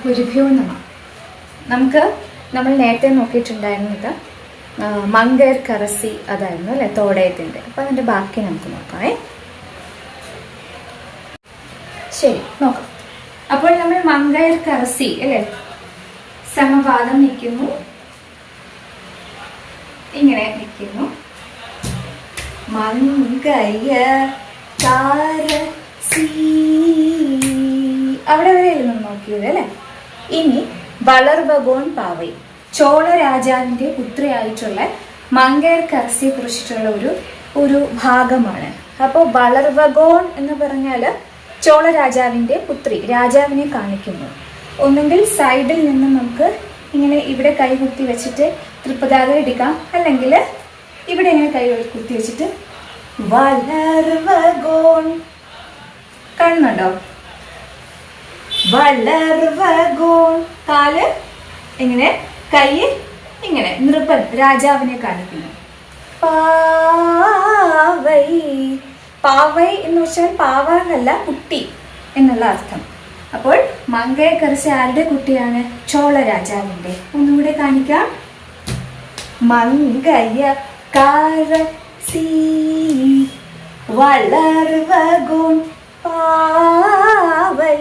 ഗുരുഭ്യോ നമഃ. നമ്മൾ നേരത്തെ നോക്കിയിട്ടുണ്ടായിരുന്നത് മങ്കയർക്കരസി അതായിരുന്നു അല്ലെ, തോടയത്തിന്റെ. അപ്പൊ അതിന്റെ ബാക്കി നമുക്ക് നോക്കാം. ശരി, നോക്കാം. അപ്പോൾ നമ്മൾ മങ്കയർക്കരസി അല്ലെ, സമപാദം നിൽക്കുന്നു, ഇങ്ങനെ നിൽക്കുന്നു. മങ്കയർക്കരസി അവിടെ വരെയായിരുന്നു നോക്കിയത് അല്ലെ. ഇനി വളർവഗോൺ പാവൈ, ചോള രാജാവിന്റെ പുത്രിയായിട്ടുള്ള മങ്കയർക്കരസിയെ കുറിച്ചിട്ടുള്ള ഒരു ഭാഗമാണ്. അപ്പോൾ വളർവഗോൺ എന്ന് പറഞ്ഞാല് ചോള രാജാവിന്റെ പുത്രി, രാജാവിനെ കാണിക്കുന്നു. ഒന്നുകിൽ സൈഡിൽ നിന്ന് നമുക്ക് ഇങ്ങനെ ഇവിടെ കൈ കുത്തി വെച്ചിട്ട് തൃപ്പതാക എടുക്കാം, അല്ലെങ്കിൽ ഇവിടെ ഇങ്ങനെ കൈ കുത്തി വെച്ചിട്ട് വളർവഗോൺ കാണുന്നുണ്ടോ? വളർവഗോൺ, കാല് ഇങ്ങനെ, കൈ ഇങ്ങനെ, നൃപ്പൻ രാജാവിനെ കാണിക്കുന്നു. പാവൈ, പാവൈ എന്ന് വെച്ചാൽ പാവ എന്നല്ല, കുട്ടി എന്നുള്ള അർത്ഥം. അപ്പോൾ മങ്കയർക്കരസി ആരുടെ കുട്ടിയാണ്? ചോള രാജാവിന്റെ. ഒന്നുകൂടെ കാണിക്കാം. മങ്കയർക്കരസി വളർവഗോൺ പാവൈ.